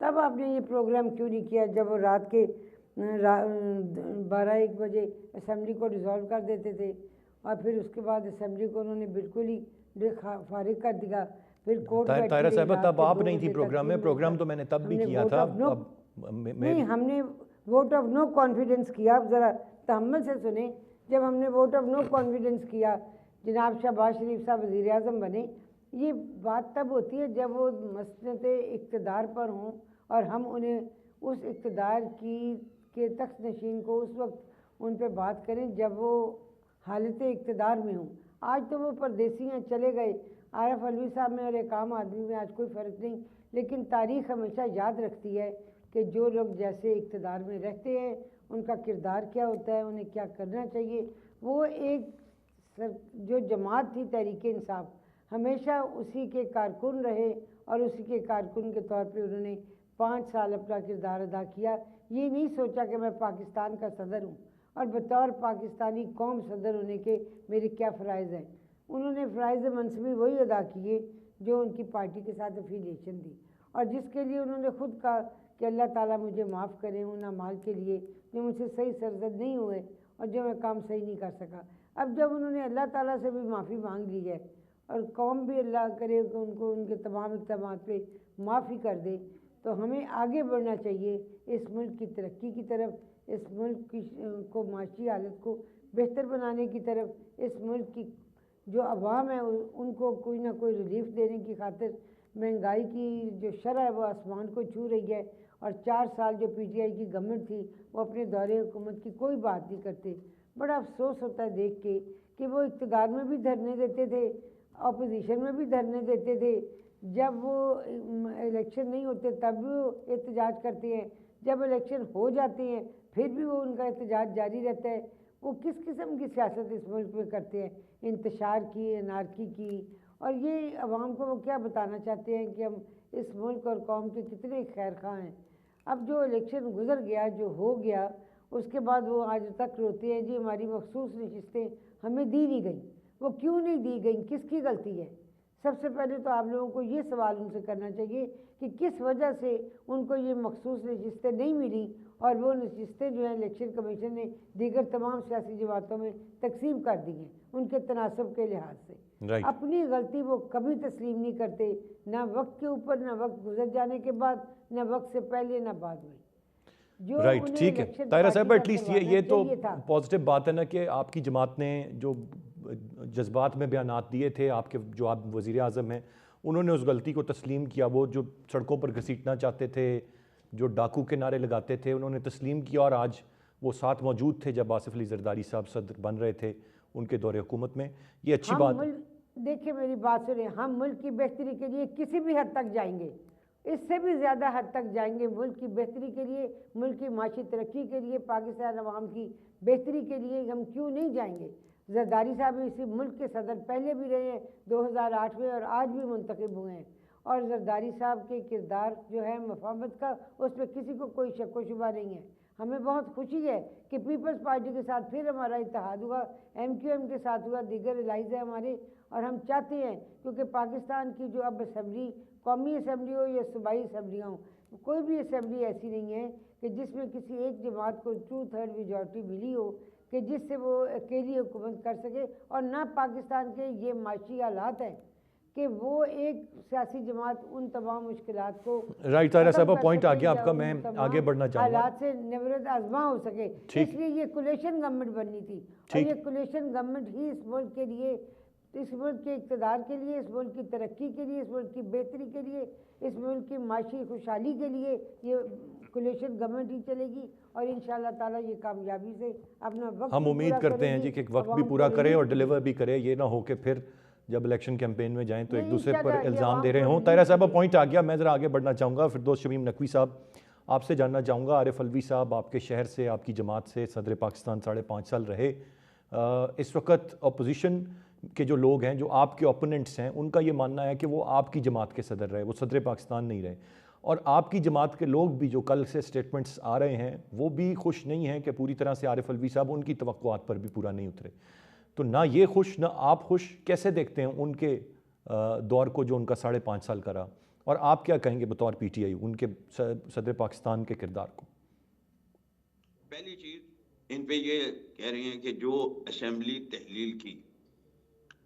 تب آپ نے یہ پروگرام کیوں نہیں کیا جب وہ رات کے 12-1 بجے اسمبلی کو ڈیزالو کر دیتے تھے اور پھر اس کے بعد اسمبلی کو انہوں نے بالکل ہی فارغ کر دیا. پھر کورٹ طاہرہ صاحبہ تب آپ نہیں تھی پروگرام میں, پروگرام تو میں نے تب بھی کیا تھا. نہیں, ہم نے ووٹ آف نو کانفیڈنس کیا. آپ ذرا تحمل سے سنیں. جب ہم نے ووٹ آف نو کانفیڈنس کیا, جناب شہباز شریف صاحب وزیر اعظم بنے. یہ بات تب ہوتی ہے جب وہ مسند اقتدار پر ہوں اور ہم انہیں اس اقتدار کے تخت نشین کو اس وقت ان پہ بات کریں جب وہ حالت اقتدار میں ہوں. آج تو وہ پردیسی ہیں, چلے گئے. عارف علوی صاحب میں اور ایک عام آدمی میں آج کوئی فرق نہیں, لیکن تاریخ ہمیشہ یاد رکھتی ہے کہ جو لوگ جیسے اقتدار میں رہتے ہیں ان کا کردار کیا ہوتا ہے, انہیں کیا کرنا چاہیے. وہ ایک جو جماعت تھی تحریک انصاف, ہمیشہ اسی کے کارکن رہے اور اسی کے کارکن کے طور پہ انہوں نے 5 سال اپنا کردار ادا کیا. یہ نہیں سوچا کہ میں پاکستان کا صدر ہوں اور بطور پاکستانی قوم صدر ہونے کے میرے کیا فرائض ہیں. انہوں نے فرائض منصبی وہی ادا کیے جو ان کی پارٹی کے ساتھ افیلیشن تھی اور جس کے لیے انہوں نے خود کہا کہ اللہ تعالیٰ مجھے معاف کریں ان اعمال کے لیے جو مجھ سے صحیح سرزد نہیں ہوئے اور جو میں کام صحیح نہیں کر سکا. اب جب انہوں نے اللہ تعالیٰ سے بھی معافی مانگ لی ہے اور قوم بھی اللہ کرے کہ ان کو ان کے تمام اقدامات پہ معافی کر دے, تو ہمیں آگے بڑھنا چاہیے اس ملک کی ترقی کی طرف, اس ملک کی کو معاشی حالت کو بہتر بنانے کی طرف, اس ملک کی جو عوام ہے ان کو کوئی نہ کوئی ریلیف دینے کی خاطر. مہنگائی کی جو شرح ہے وہ آسمان کو چھو رہی ہے اور 4 سال جو پی ٹی آئی کی گورنمنٹ تھی وہ اپنے دورے حکومت کی کوئی بات نہیں کرتے. بڑا افسوس ہوتا ہے دیکھ کے کہ وہ اقتدار میں بھی دھرنے دیتے تھے, اپوزیشن میں بھی دھرنے دیتے تھے. جب وہ الیکشن نہیں ہوتے تب بھی وہ احتجاج کرتے ہیں, جب الیکشن ہو جاتے ہیں پھر بھی وہ ان کا احتجاج جاری رہتا ہے. وہ کس قسم کی سیاست اس ملک میں کرتے ہیں, انتشار کی, انارکی کی. اور یہ عوام کو وہ کیا بتانا چاہتے ہیں کہ ہم اس ملک اور قوم کے کتنے خیر خواہ ہیں. اب جو الیکشن گزر گیا, جو ہو گیا, اس کے بعد وہ آج تک روتے ہیں جی ہماری مخصوص نشستیں ہمیں دی نہیں گئیں. وہ کیوں نہیں دی گئیں, کس کی غلطی ہے؟ سب سے پہلے تو آپ لوگوں کو یہ سوال ان سے کرنا چاہیے کہ کس وجہ سے ان کو یہ مخصوص نشستیں نہیں ملیں اور وہ نشستیں جو ہیں الیکشن کمیشن نے دیگر تمام سیاسی جماعتوں میں تقسیم کر دی ہیں ان کے تناسب کے لحاظ سے. اپنی غلطی وہ کبھی تسلیم نہیں کرتے, نہ وقت کے اوپر, نہ وقت گزر جانے کے بعد, نہ وقت سے پہلے, نہ بعد میں. رائٹ, ٹھیک ہے طاہرہ صاحب, ایٹ لیسٹ یہ تو پازیٹیو بات ہے نا کہ آپ کی جماعت نے جو جذبات میں بیانات دیے تھے, آپ کے جو آپ وزیر اعظم ہیں انہوں نے اس غلطی کو تسلیم کیا. وہ جو سڑکوں پر گھسیٹنا چاہتے تھے, جو ڈاکو کے نعرے لگاتے تھے, انہوں نے تسلیم کیا اور آج وہ ساتھ موجود تھے جب آصف علی زرداری صاحب صدر بن رہے تھے ان کے دور حکومت میں. یہ اچھی بات. دیکھیں میری بات سنیں, ہم ملک کی بہتری کے لیے کسی بھی حد تک جائیں گے, اس سے بھی زیادہ حد تک جائیں گے. ملک کی بہتری کے لیے, ملک کی معاشی ترقی کے لیے, پاکستان عوام کی بہتری کے لیے ہم کیوں نہیں جائیں گے. زرداری صاحب اسی ملک کے صدر پہلے بھی رہے ہیں 2008 میں اور آج بھی منتخب ہوئے ہیں, اور زرداری صاحب کے کردار جو ہے مفاہمت کا, اس پہ کسی کو کوئی شک و شبہ نہیں ہے. ہمیں بہت خوشی ہے کہ پیپلز پارٹی کے ساتھ پھر ہمارا اتحاد ہوا, ایم کیو ایم کے ساتھ ہوا, دیگر الائز ہیں ہمارے, اور ہم چاہتے ہیں کیونکہ پاکستان کی جو اب اسمبلی, قومی اسمبلی ہو یا صوبائی اسمبلیاں ہوں, کوئی بھی اسمبلی ایسی نہیں ہے کہ جس میں کسی ایک جماعت کو 2/3 میجورٹی ملی ہو کہ جس سے وہ اکیلی حکومت کر سکے. اور نہ پاکستان کے یہ معاشی حالات ہیں کہ وہ ایک سیاسی جماعت ان تمام مشکلات کو. رائٹ طاہرہ صاحبہ, پوائنٹ آ گیا آپ کا, میں آگے بڑھنا چاہوں گا. حالات سے نبرد آزما ہو سکے, اس لیے یہ کولیشن گورنمنٹ بننی تھی, اور یہ کولیشن گورنمنٹ ہی اس ملک کے لیے, اس ملک کے اقتدار کے لیے, اس ملک کی ترقی کے لیے, اس ملک کی بہتری کے لیے, اس ملک کی معاشی خوشحالی کے لیے یہ کولیشن گورنمنٹ ہی چلے گی. اور انشاءاللہ تعالیٰ یہ کامیابی سے اپنا وقت ہم امید کرتے ہیں جی کہ وقت بھی پورا کرے اور ڈیلیور بھی کرے. یہ نہ ہو کہ پھر جب الیکشن کیمپین میں جائیں تو ایک دوسرے پر الزام دے رہے ہوں. طاہرہ صاحبہ, پوائنٹ آ گیا. میں ذرا آگے بڑھنا چاہوں گا. فردوس شمیم نقوی صاحب, آپ سے جاننا چاہوں گا, عارف علوی صاحب آپ کے شہر سے, آپ کی جماعت سے صدر پاکستان 5.5 سال رہے. اس وقت اپوزیشن کے جو لوگ ہیں, جو آپ کے اوپوننٹس ہیں, ان کا یہ ماننا ہے کہ وہ آپ کی جماعت کے صدر رہے, وہ صدر پاکستان نہیں رہے. اور آپ کی جماعت کے لوگ بھی جو کل سے سٹیٹمنٹس آ رہے ہیں وہ بھی خوش نہیں ہیں کہ پوری طرح سے عارف علوی صاحب ان کی توقعات پر بھی پورا نہیں اترے. تو نہ یہ خوش نہ آپ خوش. کیسے دیکھتے ہیں ان کے دور کو جو ان کا 5.5 سال کا رہا, اور آپ کیا کہیں گے بطور پی ٹی آئی ان کے صدر پاکستان کے کردار کو؟ پہلی چیز ان پہ یہ کہہ رہے ہیں کہ جو اسمبلی تحلیل کی،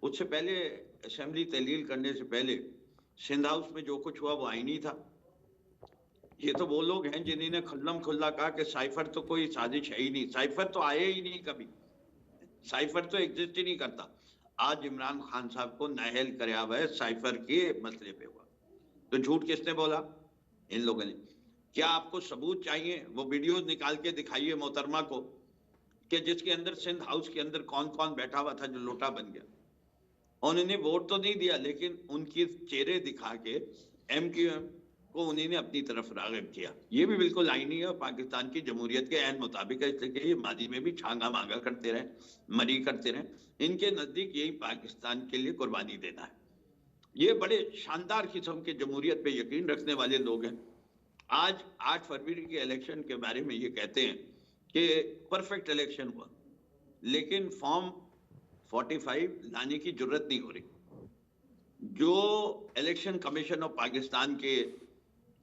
اس سے پہلے اسمبلی تحلیل کرنے سے پہلے سندھ ہاؤس میں جو کچھ ہوا وہ آئینی تھا. یہ تو وہ لوگ ہیں جنہوں نے کھلم کھلا کہا کہ سائفر تو کوئی سازش ہے ہی نہیں، سائفر تو آئے ہی نہیں، کبھی سائفر تو ایگزسٹ ہی نہیں کرتا. آج عمران خان صاحب کو نااہل کریا ہوا ہے سائفر کے مسئلے پہ ہوا، تو جھوٹ کس نے بولا؟ ان لوگوں نے. کیا آپ کو ثبوت چاہیے؟ وہ ویڈیوز نکال کے دکھائیے محترمہ کو کہ جس کے اندر سندھ ہاؤس کے اندر کون کون بیٹھا ہوا تھا جو لوٹا بن گیا. انہوں نے ووٹ تو نہیں دیا لیکن ان کی چہرے دکھا کے ایم کیو ایم کو انہوں نے اپنی طرف راغب کیا. یہ بھی بالکل آئینی ہے اور پاکستان کی جمہوریت کے عین مطابق ہے، اس لیے کہ یہ ماضی میں بھی چھانگا مانگا کرتے رہے، مری کرتے رہے. ان کے نزدیک یہی پاکستان کے لیے قربانی دینا ہے. یہ بڑے شاندار قسم کے جمہوریت پہ یقین رکھنے والے لوگ ہیں. آج 8 فروری کے الیکشن کے بارے میں یہ کہتے ہیں کہ پرفیکٹ الیکشن ہوا، لیکن فارم 45 لانے کی جرت نہیں ہو رہی. جو الیکشن کمیشن آف پاکستان کے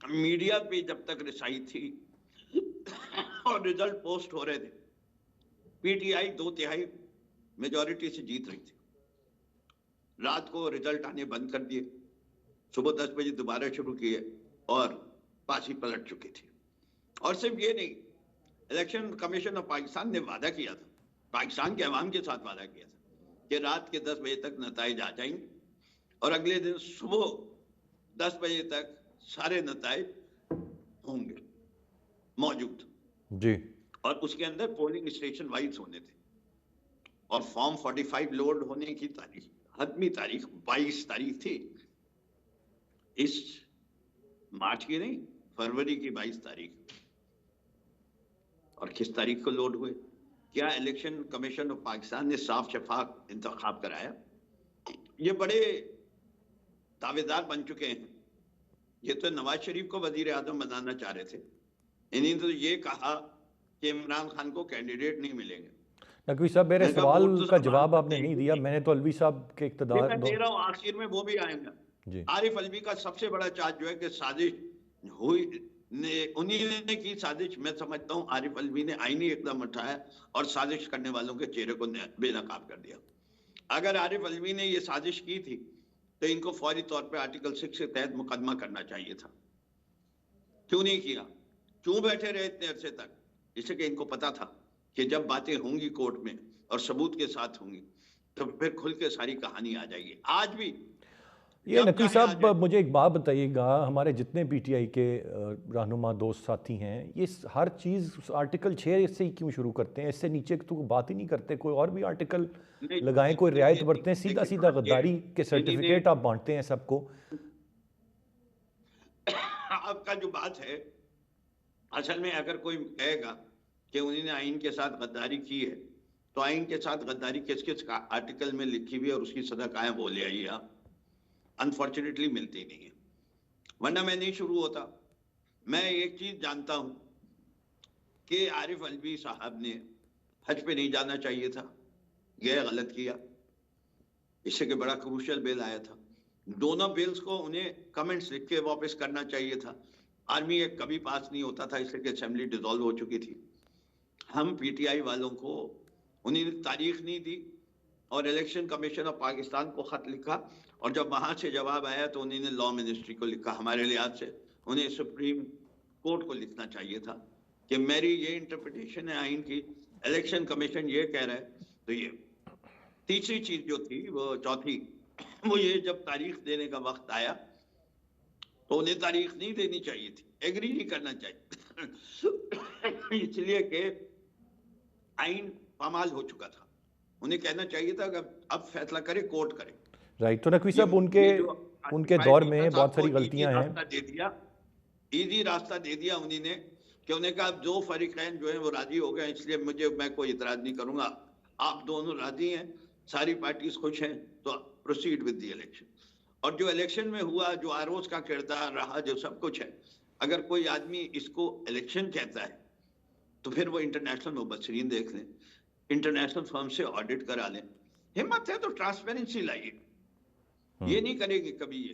میڈیا پہ جب تک رسائی تھی اور رزلٹ پوسٹ ہو رہے تھے، پی ٹی آئی 2/3 میجورٹی سے جیت رہی تھی. رات کو رزلٹ آنے بند کر دیے، صبح 10 بجے دوبارہ شروع کیے اور پاسی پلٹ چکی تھی. اور صرف یہ نہیں، الیکشن کمیشن آف پاکستان نے وعدہ کیا تھا، پاکستان کے عوام کے ساتھ وعدہ کیا تھا کہ رات کے 10 بجے تک نتائج آ جائیں گے اور اگلے دن صبح 10 بجے تک سارے نتائج ہوں گے موجود جی. اور اس کے اندر پولنگ اسٹیشن وائز ہونے تھے. اور فارم 45 لوڈ ہونے کی تاریخ، حتمی تاریخ 22 تاریخ تھی، اس مارچ کی نہیں، فروری کی 22 تاریخ. اور کس تاریخ کو لوڈ ہوئے؟ کیا الیکشن کمیشن آف پاکستان نے صاف شفاف انتخاب کرایا؟ یہ بڑے دعوے دار بن چکے ہیں. یہ تو نواز شریف کو وزیر اعظم بنانا چاہ رہے تھے، انہیں تو یہ کہا کہ عمران خان کو کینڈیڈیٹ نہیں ملیں گے. نقوی صاحب میرے سوال کا جواب آپ نے نہیں دیا. میں نے تو الوی صاحب کے اقتدار میں دے رہا ہوں، آخر میں وہ بھی آئیں گا. جی. عارف الوی کا سب سے بڑا چارج جو ہے کہ سازش ہوئی، انہی نے کی سازش. میں سمجھتا ہوں عارف الوی نے آئینی اقدام اٹھایا اور سازش کرنے والوں کے چہرے کو بے نقاب کر دیا. اگر عارف الوی نے یہ سازش کی تھی تو ان کو فوری طور پہ آرٹیکل 6 کے تحت مقدمہ کرنا چاہیے تھا. کیوں نہیں کیا؟ کیوں بیٹھے رہے اتنے عرصے تک؟ اس لیے کہ ان کو پتا تھا کہ جب باتیں ہوں گی کورٹ میں اور ثبوت کے ساتھ ہوں گی تو پھر کھل کے ساری کہانی آ جائے گی. آج بھی یہ نقوی صاحب مجھے ایک بات بتائیے گا، ہمارے جتنے پی ٹی آئی کے رہنما دوست ساتھی ہیں یہ ہر چیز آرٹیکل 6 سے ہی کیوں شروع کرتے ہیں؟ اس سے نیچے تو بات ہی نہیں کرتے؟ کوئی اور بھی آرٹیکل لگائیں، کوئی رعایت برتیں. سیدھا سیدھا غداری کے سرٹیفکیٹ آپ بانٹتے ہیں سب کو. آپ کا جو بات ہے اصل میں اگر کوئی کہے گا کہ انہوں نے آئین کے ساتھ غداری کی ہے تو آئین کے ساتھ غداری کس کس آرٹیکل میں لکھی ہوئی ہے اور اس کی سزا کہاں ہے وہ لے آئیے. آپ انفارچونیٹلی ملتی نہیں ہے، ورنہ میں نہیں شروع ہوتا. میں ایک چیز جانتا ہوں کہ عارف الوی صاحب نے حج پہ نہیں جانا چاہیے تھا، یہ غلط کیا. اس سے کہ بڑا کروشل بل آیا تھا، دونوں بلز کو انہیں کمنٹس لکھ کے واپس کرنا چاہیے تھا. آرمی ایک کبھی پاس نہیں ہوتا تھا اس لیے کہ اسمبلی ڈیزالو ہو چکی تھی. ہم پی ٹی آئی والوں کو انہیں تاریخ نہیں دی اور الیکشن کمیشن آف پاکستان کو خط لکھا اور جب وہاں سے جواب آیا تو انہوں نے لا منسٹری کو لکھا. ہمارے لحاظ سے انہیں سپریم کورٹ کو لکھنا چاہیے تھا کہ میری یہ انٹرپریٹیشن ہے آئین کی، الیکشن کمیشن یہ کہہ رہا ہے. تو یہ تیسری چیز جو تھی وہ چوتھی، وہ یہ جب تاریخ دینے کا وقت آیا تو انہیں تاریخ نہیں دینی چاہیے تھی، ایگری نہیں کرنا چاہیے اس لیے کہ آئین پامال ہو چکا تھا. انہیں کہنا چاہیے تھا کہ اب فیصلہ کرے کورٹ کرے. رائٹ. تو نقوی صاحب ان کے دور میں بہت ساری غلطیاں ہیں. ایزی راستہ دے دیا انہوں نے کہ انہیں کہا دو فریقین جو ہیں وہ راضی ہو گئے، اس لیے میں کوئی اعتراض نہیں کروں گا، آپ دونوں راضی ہیں، ساری پارٹیز خوش ہیں، تو پروسیڈ ود دی الیکشن. اور جو الیکشن میں ہوا، جو آروز کا کردار رہا، جو سب کچھ ہے، اگر کوئی آدمی اس کو الیکشن کہتا ہے تو پھر وہ انٹرنیشنل مبصرین دیکھ لیں، انٹرنیشنل فرم سے آڈٹ کرا لیں. ہمت ہے تو ٹرانسپیرنسی لائیے. یہ نہیں کرے گی کبھی یہ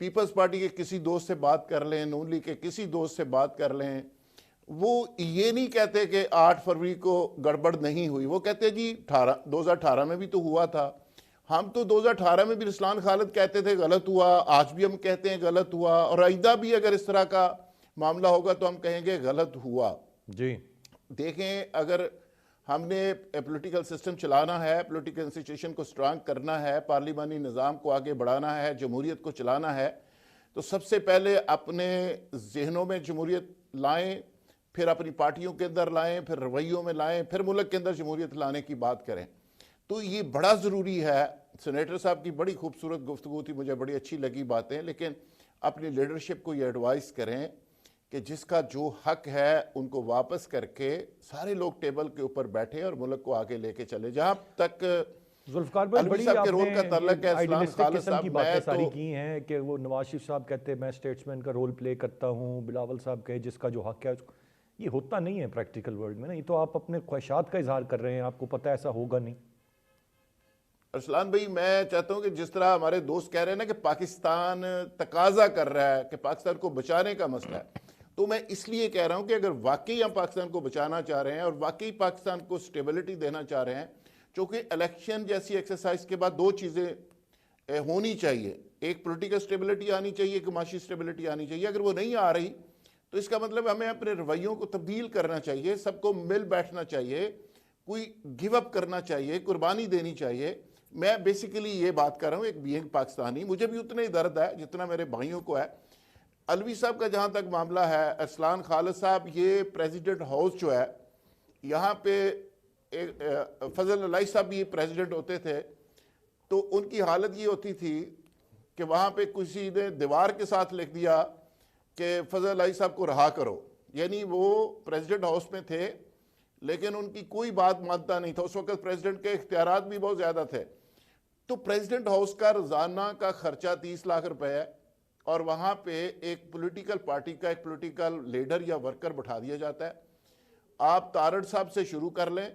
پیپلز پارٹی کے کسی دوست سے بات کر لیں, نون لیگ کے کسی دوست سے بات کر لیں, وہ یہ نہیں کہتے کہ 8 فروری کو گڑبڑ نہیں ہوئی, وہ کہتے جی 2018 میں بھی تو ہوا تھا. ہم تو 2018 میں بھی رسلان خالد کہتے تھے غلط ہوا, آج بھی ہم کہتے ہیں غلط ہوا, اور آئندہ بھی اگر اس طرح کا معاملہ ہوگا تو ہم کہیں گے غلط ہوا. جی دیکھیں, اگر ہم نے پولیٹیکل سسٹم چلانا ہے, پولیٹیکل انسٹیٹیوشن کو سٹرانگ کرنا ہے, پارلیمانی نظام کو آگے بڑھانا ہے, جمہوریت کو چلانا ہے, تو سب سے پہلے اپنے ذہنوں میں جمہوریت لائیں, پھر اپنی پارٹیوں کے اندر لائیں, پھر رویوں میں لائیں, پھر ملک کے اندر جمہوریت لانے کی بات کریں. تو یہ بڑا ضروری ہے. سینیٹر صاحب کی بڑی خوبصورت گفتگو تھی, مجھے بڑی اچھی لگی باتیں, لیکن اپنی لیڈرشپ کو یہ ایڈوائز کریں کہ جس کا جو حق ہے ان کو واپس کر کے سارے لوگ ٹیبل کے اوپر بیٹھیں اور ملک کو آگے لے کے چلے. جہاں تک ذوالفقار بھائی الوی بڑی صاحب کے آپ رول کا تعلق ہے, اسلام آئیڈیلسٹک خالد قسم صاحب, کی میں باتیں ساری تو کی ہیں کہ وہ نواز شریف صاحب کہتے ہیں میں اسٹیٹسمین کا رول پلے کرتا ہوں, بلاول صاحب کہے جس کا جو حق ہے, یہ ہوتا نہیں ہے پریکٹیکل ورلڈ میں نا. یہ تو آپ اپنے خواہشات کا اظہار کر رہے ہیں, آپ کو پتہ ایسا ہوگا نہیں. ارسلان بھائی, میں چاہتا ہوں کہ جس طرح ہمارے دوست کہہ رہے ہیں نا کہ پاکستان تقاضا کر رہا ہے کہ پاکستان کو بچانے کا مسئلہ ہے, تو میں اس لیے کہہ رہا ہوں کہ اگر واقعی ہم پاکستان کو بچانا چاہ رہے ہیں اور واقعی پاکستان کو سٹیبلٹی دینا چاہ رہے ہیں, چونکہ الیکشن جیسی ایکسرسائز کے بعد 2 چیزیں ہونی چاہیے, ایک پولیٹیکل سٹیبلٹی آنی چاہیے, ایک معاشی سٹیبلٹی آنی چاہیے. اگر وہ نہیں آ رہی تو اس کا مطلب ہمیں اپنے رویوں کو تبدیل کرنا چاہیے, سب کو مل بیٹھنا چاہیے, کوئی گیو اپ کرنا چاہیے, قربانی دینی چاہیے. میں بیسیکلی یہ بات کر رہا ہوں ایک بینگ پاکستانی, مجھے بھی اتنا ہی درد ہے جتنا میرے بھائیوں کو ہے. الوی صاحب کا جہاں تک معاملہ ہے, ارسلان خالد صاحب, یہ پریزیڈنٹ ہاؤس جو ہے یہاں پہ فضل اللہ صاحب بھی پریزیڈنٹ ہوتے تھے, تو ان کی حالت یہ ہوتی تھی کہ وہاں پہ کسی نے دیوار کے ساتھ لکھ دیا کہ فضل اللہ صاحب کو رہا کرو, یعنی وہ پریزیڈنٹ ہاؤس میں تھے لیکن ان کی کوئی بات مانتا نہیں تھا. اس وقت پریزیڈنٹ کے اختیارات بھی بہت زیادہ تھے. تو پریزیڈنٹ ہاؤس کا روزانہ کا خرچہ 30 لاکھ روپے ہے, اور وہاں پہ ایک پولیٹیکل پارٹی کا ایک پولیٹیکل لیڈر یا ورکر بٹھا دیا جاتا ہے. آپ تارڑ صاحب سے شروع کر لیں,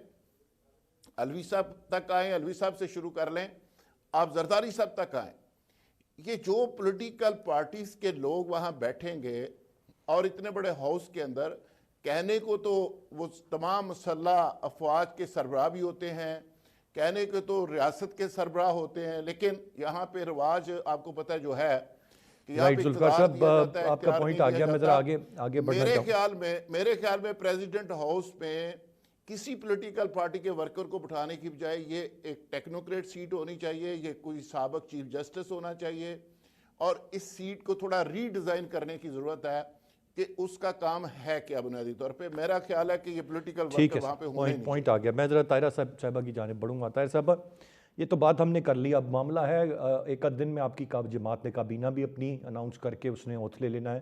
الوی صاحب تک آئیں, الوی صاحب سے شروع کر لیں, آپ زرداری صاحب تک آئیں. یہ جو پولیٹیکل پارٹیز کے لوگ وہاں بیٹھیں گے اور اتنے بڑے ہاؤس کے اندر, کہنے کو تو وہ تمام مسلح افواج کے سربراہ بھی ہوتے ہیں, کہنے کو تو ریاست کے سربراہ ہوتے ہیں, لیکن یہاں پہ رواج آپ کو پتہ جو ہے کہ یہاں پہ اقتدار دیا جاتا ہے, آپ کا پوائنٹ آ گیا, میں ذرا آگے بڑھنا چاہوں. میرے خیال میں پریزیڈنٹ ہاؤس میں کسی پولیٹیکل پارٹی کے ورکر کو بٹھانے کی بجائے یہ ایک ٹیکنوکریٹ سیٹ ہونی چاہیے, یہ کوئی سابق چیف جسٹس ہونا چاہیے, اور اس سیٹ کو تھوڑا ری ڈیزائن کرنے کی ضرورت ہے کہ اس کا کام ہے کیا بنیادی طور پہ. میرا خیال ہے کہ یہ پولیٹیکل ورکر وہاں پہ ہونے نہیں. پوائنٹ آ گیا. میں ذرا طاہرہ صاحبہ کی جانب بڑھوں گا. طاہر صاحبہ, یہ تو بات ہم نے کر لی, اب معاملہ ہے ایک آدھ دن میں آپ کی جماعت نے کابینہ بھی اپنی اناؤنس کر کے اس نے اوتھ لے لینا ہے.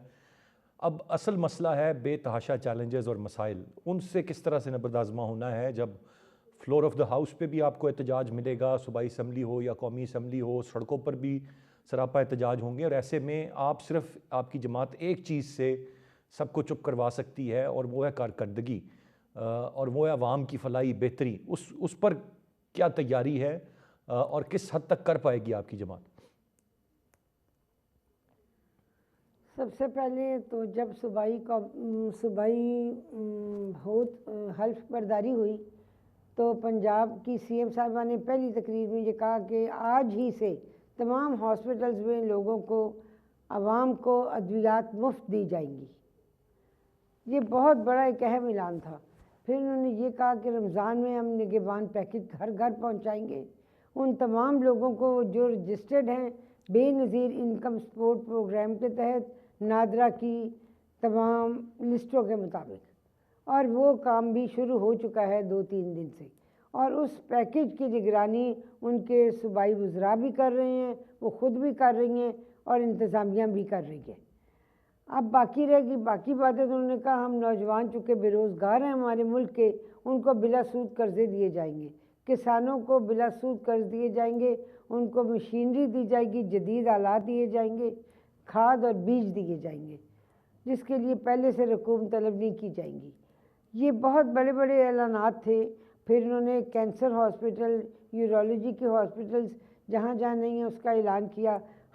اب اصل مسئلہ ہے بے تحاشا چیلنجز اور مسائل, ان سے کس طرح سے نبرد آزما ہونا ہے. جب فلور آف دا ہاؤس پہ بھی آپ کو احتجاج ملے گا, صوبائی اسمبلی ہو یا قومی اسمبلی ہو, سڑکوں پر بھی سراپا احتجاج ہوں گے, اور ایسے میں آپ صرف آپ کی جماعت ایک چیز سے سب کو چپ کروا سکتی ہے, اور وہ ہے کارکردگی, اور وہ ہے عوام کی فلاحی بہتری. اس پر کیا تیاری ہے اور کس حد تک کر پائے گی آپ کی جماعت؟ سب سے پہلے تو جب صوبائی حلف برداری ہوئی تو پنجاب کی سی ایم صاحبہ نے پہلی تقریر میں یہ کہا کہ آج ہی سے تمام ہاسپٹلز میں لوگوں کو, عوام کو ادویات مفت دی جائیں گی. یہ بہت بڑا ایک اہم اعلان تھا. پھر انہوں نے یہ کہا کہ رمضان میں ہم نگہبان پیکٹ گھر گھر پہنچائیں گے ان تمام لوگوں کو جو رجسٹرڈ ہیں بے نظیر انکم سپورٹ پروگرام کے تحت نادرا کی تمام لسٹوں کے مطابق, اور وہ کام بھی شروع ہو چکا ہے 2-3 دن سے, اور اس پیکج کی نگرانی ان کے صوبائی وزراء بھی کر رہے ہیں, وہ خود بھی کر رہی ہیں, اور انتظامیہ بھی کر رہی ہے. اب باقی رہے گی باقی باتیں. تو انہوں نے کہا ہم نوجوان چونکہ بے روزگار ہیں ہمارے ملک کے, ان کو بلا سود قرضے دیے جائیں گے, کسانوں کو بلا سود قرض دیے جائیں گے, ان کو مشینری دی جائے گی, جدید آلات دیے جائیں گے, کھاد اور بیج دیے جائیں گے, جس کے لیے پہلے سے رقوم طلب نہیں کی جائیں گی. یہ بہت بڑے بڑے اعلانات تھے. پھر انہوں نے کینسر ہاسپٹل, یورولوجی کے ہاسپٹلز جہاں جہاں نہیں ہیں اس کا اعلان کیا.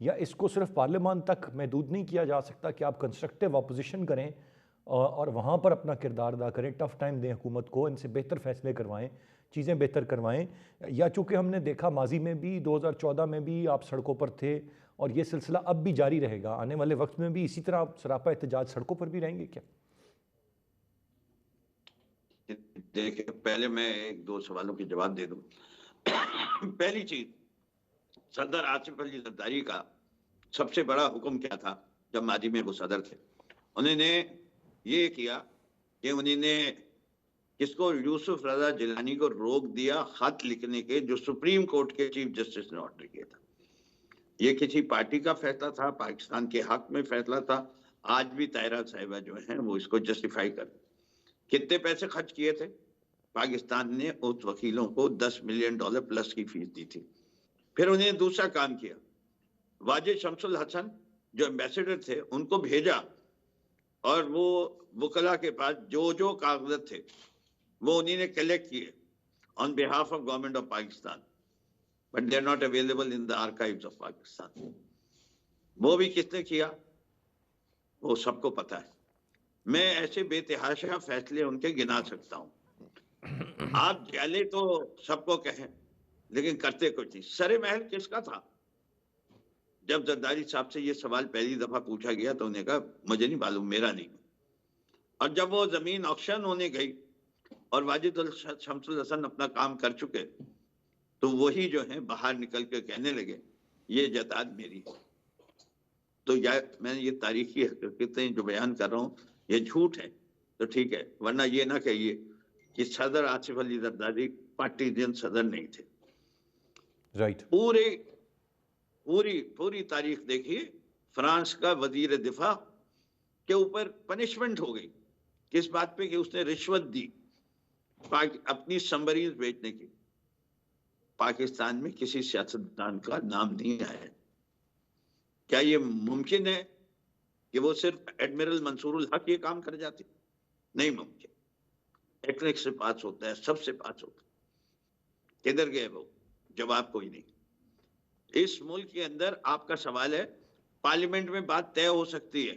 یا اس کو صرف پارلیمان تک محدود نہیں کیا جا سکتا کہ آپ کنسٹرکٹیو اپوزیشن کریں اور وہاں پر اپنا کردار ادا کریں، ٹف ٹائم دیں حکومت کو، ان سے بہتر فیصلے کروائیں، چیزیں بہتر کروائیں؟ یا چونکہ ہم نے دیکھا ماضی میں بھی 2014 میں بھی آپ سڑکوں پر تھے اور یہ سلسلہ اب بھی جاری رہے گا، آنے والے وقت میں بھی اسی طرح سراپا احتجاج سڑکوں پر بھی رہیں گے کیا؟ دیکھیں، پہلے میں ایک دو سوالوں کے جواب دے دوں۔ پہلی چیز، صدر آصف علی زرداری کا سب سے بڑا حکم کیا تھا جب ماضی میں وہ صدر تھے؟ انہوں نے یہ کیا کہ انہوں نے کس کو، یوسف رضا جیلانی کو روک دیا خط لکھنے کے جو سپریم کورٹ کے چیف جسٹس نے آرڈر کیا تھا۔ یہ کسی پارٹی کا فیصلہ تھا، پاکستان کے حق میں فیصلہ تھا۔ آج بھی طاہرہ صاحبہ جو ہیں وہ اس کو جسٹیفائی کر، کتنے پیسے خرچ کیے تھے؟ پاکستان نے اس وکیلوں کو $10 ملین پلس کی فیس دی تھی۔ پھر انہیں دوسرا کام کیا، واجد شمس الحسن جو ایمبیسڈر تھے ان کو بھیجا اور وہ وکلا کے پاس جو کاغذات تھے وہ انہیں نے کلیکٹ کیے on behalf of government of Pakistan, but they are not available in the archives of Pakistan. وہ بھی کس نے کیا وہ سب کو پتا ہے۔ میں ایسے بے تحاشا فیصلے ان کے گنا سکتا ہوں۔ آپ جیلے تو سب کو کہیں لیکن کرتے کچھ نہیں۔ سر محل کس کا تھا؟ جب زرداری صاحب سے یہ سوال پہلی دفعہ پوچھا گیا تو انہوں نے کہا مجھے نہیں معلوم، میرا نہیں۔ اور جب وہ زمین آکشن ہونے گئی اور واجد شمس الحسن اپنا کام کر چکے تو وہی جو ہیں باہر نکل کے کہنے لگے یہ جائیداد میری ہے۔ تو میں یہ تاریخی حقیقتیں جو بیان کر رہا ہوں یہ جھوٹ ہے تو ٹھیک ہے، ورنہ یہ نہ کہیے کہ صدر آصف علی زرداری پارٹیزن صدر نہیں تھے۔ رائٹ، پوری تاریخ دیکھیے، فرانس کا وزیر دفاع کے اوپر پنشمنٹ ہو گئی کس بات پہ کہ اس نے رشوت دی اپنی سمبریز بیچنے کی۔ پاکستان میں کسی سیاستدان کا نام نہیں آیا۔ کیا یہ ممکن ہے کہ وہ صرف ایڈمرل منصور الحق یہ کام کر جاتے؟ نہیں ممکن۔ ایکنک سے پاس ہوتا ہے، سب سے پاس ہوتا ہے۔ کدھر گئے وہ؟ جواب کوئی نہیں۔ اس ملک کے اندر آپ کا سوال ہے، پارلیمنٹ میں بات طے ہو سکتی ہے،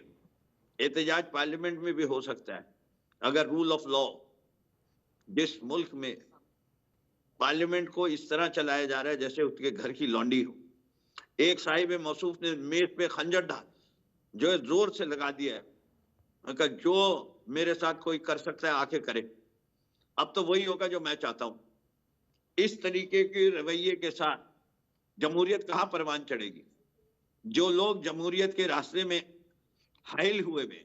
احتجاج پارلیمنٹ میں بھی ہو سکتا ہے اگر رول آف لا۔ جس ملک میں پارلیمنٹ کو اس طرح چلایا جا رہا ہے جیسے اس کے گھر کی لانڈی ہو، ایک صاحب موصوف نے میز پہ خنجر جو ہے زور سے لگا دیا ہے کہ جو میرے ساتھ کوئی کر سکتا ہے آ کے کرے، اب تو وہی ہوگا جو میں چاہتا ہوں۔ اس طریقے کے رویے کے ساتھ جمہوریت کہاں پروان چڑھے گی؟ جو لوگ جمہوریت کے راستے میں حائل ہوئے میں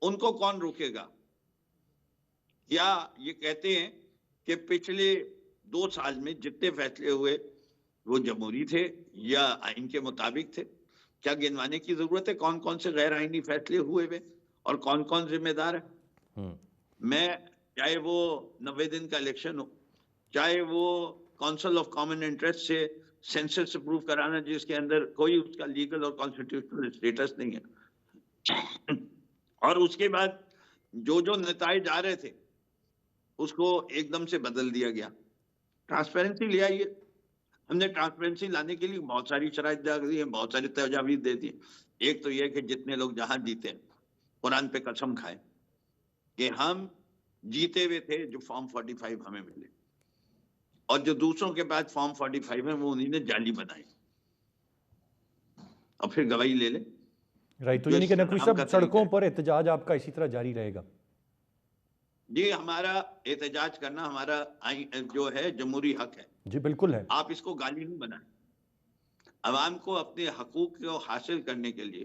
ان کو کون روکے گا؟ کیا یہ کہتے ہیں کہ پچھلے 2 سال میں جتنے فیصلے ہوئے وہ جمہوری تھے یا آئین کے مطابق تھے؟ کیا گنوانے کی ضرورت ہے کون کون سے غیر آئینی فیصلے ہوئے اور کون کون ذمہ دار ہے؟ میں چاہے وہ 90 دن کا الیکشن ہو، چاہے وہ کونسل آف کامن انٹرسٹ سے سینسس اپروو کرانا جس کے اندر کوئی اس کا لیگل اور کانسٹیٹیوشنل اسٹیٹس نہیں ہے، اور اس کے بعد جو نتائج آ رہے تھے اس کو ایک دم سے بدل دیا گیا۔ ٹرانسپیرنسی لے آئیے۔ ہم نے ٹرانسپیرنسی لانے کے لیے بہت ساری شرائط دی ہیں، بہت ساری تجاویز دے دی۔ ایک تو یہ کہ جتنے لوگ جہاں جیتے ہیں قرآن پہ قسم کھائیں کہ ہم جیتے ہوئے تھے جو فارم 45 ہمیں ملے، اور جو دوسروں کے بعد فارم 45 ہیں وہ انہیں نے جعلی بنائے، اور پھر گواہی لے لیں۔ رائٹ، تو یعنی کہ نقوی صاحب سڑکوں پر احتجاج آپ کا اسی طرح جاری رہے گا؟ جی، ہمارا احتجاج کرنا ہمارا جو ہے جمہوری حق ہے۔ جی بالکل ہے۔ آپ اس کو گالی نہیں بنائیں۔ عوام کو اپنے حقوق کو حاصل کرنے کے لیے،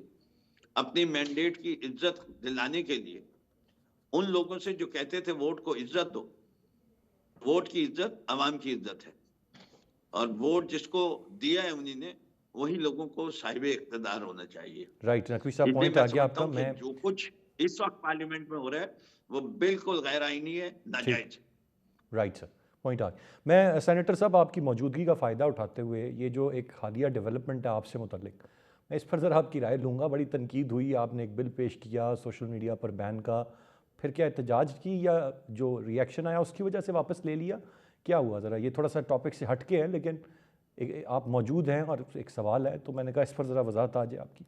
اپنی مینڈیٹ کی عزت دلانے کے لیے، ان لوگوں سے جو کہتے تھے ووٹ کو عزت دو، ووٹ کی عزت عوام کی عزت ہے، اور ووٹ جس کو دیا ہے انہی نے وہی لوگوں کو صاحب اقتدار ہونا چاہیے۔ رائٹ، نقوی صاحب پوائنٹ آ گیا آپ کا۔ میں جو کچھ اس وقت پارلیمنٹ میں ہو رہا ہے وہ بالکل غیر آئینی ہے، ناجائز ہے۔ رائٹ سر، پوائنٹ آ گیا۔ میں سینیٹر صاحب آپ کی موجودگی کا فائدہ اٹھاتے ہوئے یہ جو ایک حالیہ ڈیولپمنٹ ہے آپ سے متعلق، میں اس پر ذرا آپ کی رائے لوں گا۔ بڑی تنقید ہوئی، آپ نے ایک بل پیش کیا سوشل میڈیا پر بین کا، پھر کیا احتجاج کی یا جو ری ایکشن آیا اس کی وجہ سے واپس لے لیا؟ کیا ہوا ذرا؟ یہ تھوڑا سا ٹاپک سے ہٹ کے ہے لیکن آپ موجود ہیں اور ایک سوال ہے، تو میں نے کہا اس پر ذرا وضاحت آ جائے آپ کی۔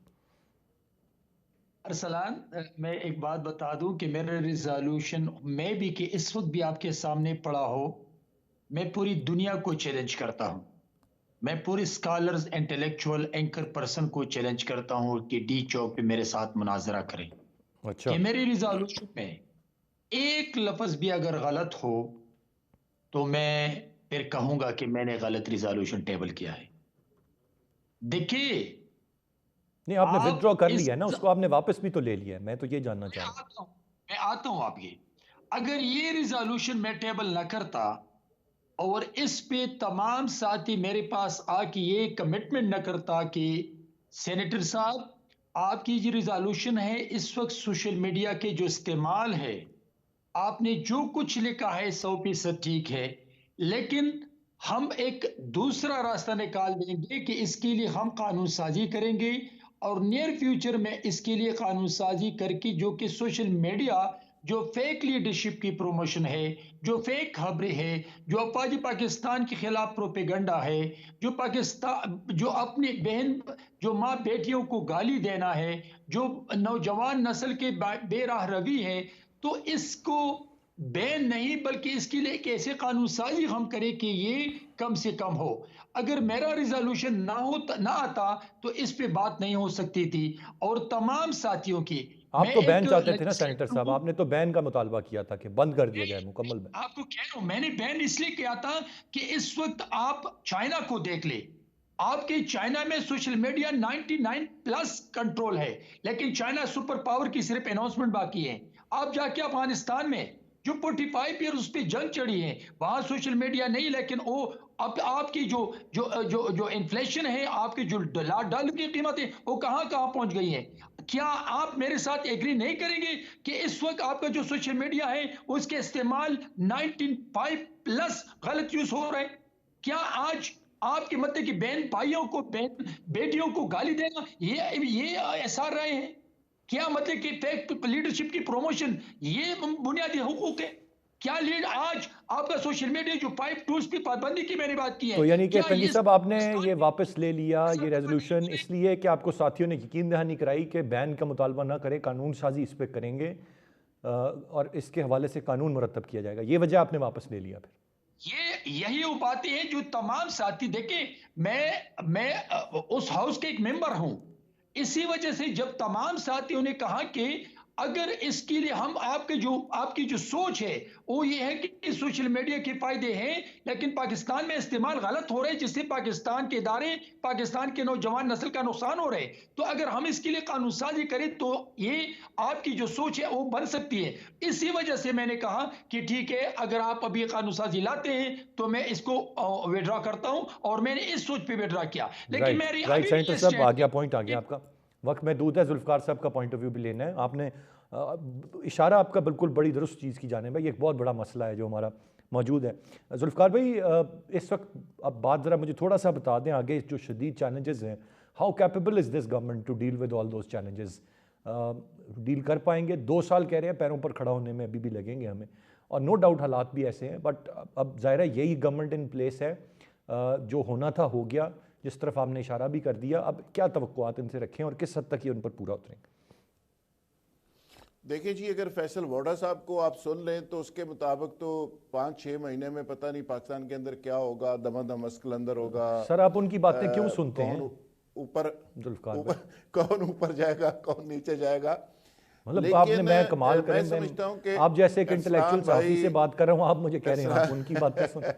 ارسلان، میں ایک بات بتا دوں کہ میرا ریزالوشن میں بھی کہ اس وقت بھی آپ کے سامنے پڑا ہو، میں پوری دنیا کو چیلنج کرتا ہوں، میں پوری سکالرز انٹلیکچوئل اینکر پرسن کو چیلنج کرتا ہوں کہ ڈی چوک پہ میرے ساتھ مناظرہ کریں اچھا، کہ میری ریزالوشن میں ایک لفظ بھی اگر غلط ہو تو میں پھر کہوں گا کہ میں نے غلط ریزالوشن ٹیبل کیا ہے۔ دیکھیے، نہیں آپ نے آپ ودرا کر اس لیا ہے نا، اس کو آپ نے واپس بھی تو لے لیا ہے، میں تو یہ جاننا چاہ رہا ہوں۔ میں آتا ہوں آپ یہ، اگر یہ ریزالوشن میں ٹیبل نہ کرتا اور اس پہ تمام ساتھی میرے پاس آ کے یہ کمٹمنٹ نہ کرتا کہ سینیٹر صاحب آپ کی جو ریزالوشن ہے اس وقت سوشل میڈیا کے جو استعمال ہے، آپ نے جو کچھ لکھا ہے 100% ٹھیک ہے، لیکن ہم ایک دوسرا راستہ نکال دیں گے کہ اس کے لیے ہم قانون سازی کریں گے، اور نیئر فیوچر میں اس کے لیے قانون سازی کر کے جو کہ سوشل میڈیا جو فیک لیڈرشپ کی پروموشن ہے، جو فیک خبریں ہے، جو افواج پاکستان کے خلاف پروپیگنڈا ہے، جو پاکستان جو اپنی بہن جو ماں بیٹیوں کو گالی دینا ہے، جو نوجوان نسل کے بے راہ روی ہے، تو اس کو بین نہیں بلکہ اس کے لیے ایک ایسے قانون سازی ہم کریں کہ یہ کم سے کم ہو۔ اگر میرا ریزولوشن نہ آتا تو اس پہ بات نہیں ہو سکتی تھی، اور تمام ساتھیوں کی آپ میں تو بین ایک چاہتے تھے نا سینیٹر لیجسلیٹر صاحب، ہوں۔ آپ نے تو بین کا مطالبہ کیا تھا کہ بند کر دیا جائے، مکمل بین۔ آپ کو کہہ رہا ہوں، میں نے بین اس لیے کیا تھا کہ اس وقت آپ چائنا کو دیکھ لیں، آپ کے چائنا میں سوشل میڈیا 99+ کنٹرول ہے، لیکن چائنا سپر پاور کی صرف اناؤنسمنٹ باقی ہے۔ آپ جا کے افغانستان میں جو 45 ایئر اس پہ جنگ چڑھی ہے، وہاں سوشل میڈیا نہیں، لیکن وہ اب آپ کی جو انفلیشن ہے، آپ کی جو ڈالر کی قیمت ہے، وہ کہاں پہنچ گئی ہے۔ کیا آپ میرے ساتھ ایگری نہیں کریں گے کہ اس وقت آپ کا جو سوشل میڈیا ہے اس کے استعمال 95+ غلط یوز ہو رہے ہیں؟ کیا آج آپ کے مطلب کہ بہن بھائیوں کو بیٹیوں کو گالی دینا یہ احسار رہے ہیں؟ کیا مطلب کہ فیک لیڈرشپ کی پروموشن یہ بنیادی حقوق ہے؟ کیا آج آپ کا سوشل میڈیا جو 5 ٹولز کی پابندی کی میں نے بات کی ہے، تو یعنی کہ کیا تنجی یہ صاحب آپ نے یہ واپس لے لیا یہ ریزولوشن اس لیے کہ آپ کو ساتھیوں نے یقین دہانی کرائی کہ بین کا مطالبہ نہ کرے، قانون سازی اس پہ کریں گے اور اس کے حوالے سے قانون مرتب کیا جائے گا، یہ وجہ آپ نے واپس لے لیا پھر؟ یہی وہ باتیں ہیں جو تمام ساتھی دیکھیں، میں اس ہاؤس کے ایک ممبر ہوں، اسی وجہ سے جب تمام ساتھیوں نے کہا کہ اگر اس کے لیے ہم آپ کی جو سوچ ہے وہ یہ ہے کہ سوشل میڈیا کے فائدے ہیں لیکن پاکستان میں استعمال غلط ہو رہے ہیں، جس سے پاکستان کے ادارے، پاکستان کے نوجوان نسل کا نقصان ہو رہے ہیں، تو اگر ہم اس کے لیے قانون سازی کریں تو یہ آپ کی جو سوچ ہے وہ بن سکتی ہے۔ اسی وجہ سے میں نے کہا کہ ٹھیک ہے، اگر آپ ابھی قانون سازی لاتے ہیں تو میں اس کو وڈرا کرتا ہوں، اور میں نے اس سوچ پہ وڈرا کیا، لیکن میری رائٹ ابھی سینیٹر یہ صاحب، آ گیا اسٹینڈ پوائنٹ، آ گیا آپ کا وقت محدود ہے، ذوالفقار صاحب کا پوائنٹ آف ویو بھی لینا ہے، آپ نے اشارہ آپ کا بالکل بڑی درست چیز کی جانب ہے، یہ ایک بہت بڑا مسئلہ ہے جو ہمارا موجود ہے۔ ذوالفقار بھائی، اس وقت اب بات ذرا مجھے تھوڑا سا بتا دیں، آگے جو شدید چیلنجز ہیں، how capable is this government to deal with all those challenges? Deal کر پائیں گے؟ 2 سال کہہ رہے ہیں، پیروں پر کھڑا ہونے میں ابھی بھی لگیں گے ہمیں، اور نو ڈاؤٹ حالات بھی ایسے ہیں، بٹ اب ظاہر ہے یہی گورنمنٹ ان پلیس ہے، جو ہونا تھا ہو گیا، جس طرف آپ نے اشارہ بھی کر دیا، اب کیا توقعات ان سے رکھیں اور کس حد تک یہ ان پر پورا اتریں گے؟ دیکھیں جی، اگر فیصل ووڈا صاحب کو آپ سن لیں تو اس کے مطابق تو 5-6 مہینے میں پتہ نہیں پاکستان کے اندر کیا ہوگا، دمادم اسکلندر ہوگا۔ سر آپ ان کی باتیں کیوں سنتے ہیں؟ کون اوپر جائے گا، کون نیچے جائے گا، مطلب آپ نے میں کمال کریں، میں سمجھتا ہوں کہ آپ جیسے ایک انٹلیکچوئل صحافی سے بات کر رہا ہوں، آپ مجھے کہہ رہے ہیں آپ ان کی باتیں سنیں،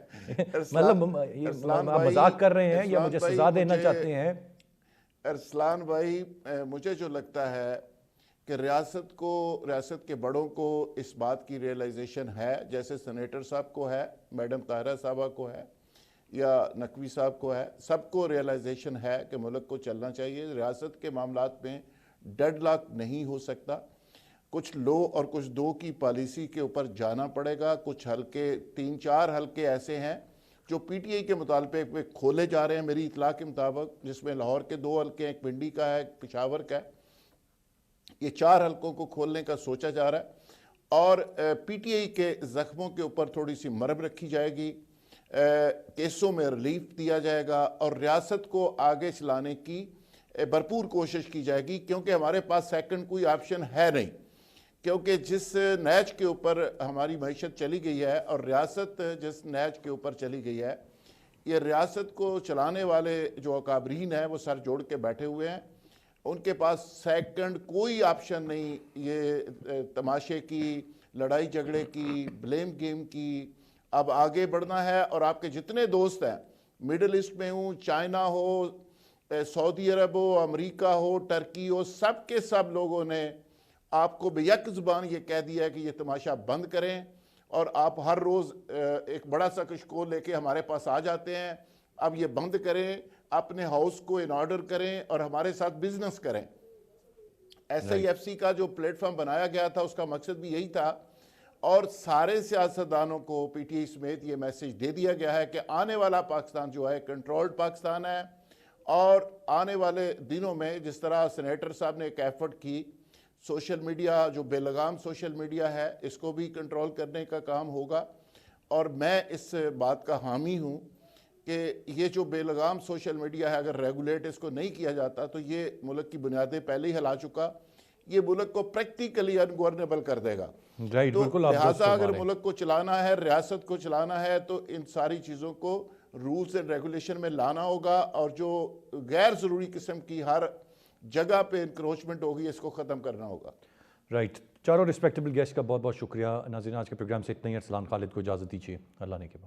مطلب آپ مذاق کر رہے ہیں یا مجھے سزا دینا چاہتے ہیں؟ ارسلان بھائی، مجھے جو لگتا ہے کہ ریاست کے بڑوں کو اس بات کی ریئلائزیشن ہے، جیسے سینیٹر صاحب کو ہے، میڈم طاہرہ صاحبہ کو ہے، یا نقوی صاحب کو ہے، سب کو ریئلائزیشن ہے کہ ملک کو چلنا چاہیے، ریاست کے معاملات میں ڈیڈ لاک نہیں ہو سکتا، کچھ لو اور کچھ دو کی پالیسی کے اوپر جانا پڑے گا، کچھ حلقے 3-4 حلقے ایسے ہیں جو پی ٹی آئی کے مطالبے پہ کھولے جا رہے ہیں میری اطلاع کے مطابق، جس میں لاہور کے 2 حلقے ہیں، ایک پنڈی کا ہے، ایک پشاور کا ہے، یہ 4 حلقوں کو کھولنے کا سوچا جا رہا ہے، اور پی ٹی آئی کے زخموں کے اوپر تھوڑی سی مرہم رکھی جائے گی، کیسوں میں ریلیف دیا جائے گا اور ریاست کو آگے چلانے کی بھرپور کوشش کی جائے گی، کیونکہ ہمارے پاس سیکنڈ کوئی آپشن ہے نہیں، کیونکہ جس نہج کے اوپر ہماری معیشت چلی گئی ہے اور ریاست جس نہج کے اوپر چلی گئی ہے، یہ ریاست کو چلانے والے جو اکابرین ہیں وہ سر جوڑ کے بیٹھے ہوئے ہیں، ان کے پاس سیکنڈ کوئی آپشن نہیں یہ تماشے کی، لڑائی جھگڑے کی، بلیم گیم کی۔ اب آگے بڑھنا ہے اور آپ کے جتنے دوست ہیں، مڈل ایسٹ میں ہوں، چائنا ہو، سعودی عرب ہو، امریکہ ہو، ٹرکی ہو، سب کے سب لوگوں نے آپ کو بیک زبان یہ کہہ دیا ہے کہ یہ تماشا بند کریں، اور آپ ہر روز ایک بڑا سا کشکول لے کے ہمارے پاس آ جاتے ہیں، اب یہ بند کریں، اپنے ہاؤس کو ان آرڈر کریں اور ہمارے ساتھ بزنس کریں۔ ایس آئی ایف سی کا جو پلیٹ فارم بنایا گیا تھا اس کا مقصد بھی یہی تھا، اور سارے سیاستدانوں کو پی ٹی آئی سمیت یہ میسیج دے دیا گیا ہے کہ آنے والا پاکستان جو ہے کنٹرولڈ پاکستان ہے، اور آنے والے دنوں میں جس طرح سینیٹر صاحب نے ایک ایفرٹ کی، سوشل میڈیا جو بے لگام سوشل میڈیا ہے اس کو بھی کنٹرول کرنے کا کام ہوگا، اور میں اس بات کا حامی ہوں کہ یہ جو بے لگام سوشل میڈیا ہے اگر ریگولیٹ اس کو نہیں کیا جاتا تو یہ ملک کی بنیادیں پہلے ہی ہلا چکا، یہ ملک کو پریکٹیکلی انگورنیبل کر دے گا۔ تو لہٰذا اگر ملک کو چلانا ہے، ریاست کو چلانا ہے، تو ان ساری چیزوں کو رولز اینڈ ریگولیشن میں لانا ہوگا، اور جو غیر ضروری قسم کی ہر جگہ پہ انکروچمنٹ ہوگی اس کو ختم کرنا ہوگا۔ رائٹ، چاروں ریسپیکٹیبل گیسٹ کا بہت بہت شکریہ۔ ناظرین آج کے پروگرام سے اتنا ہی، ارسلان خالد کو اجازت دیجیے، اللہ نے کے بعد۔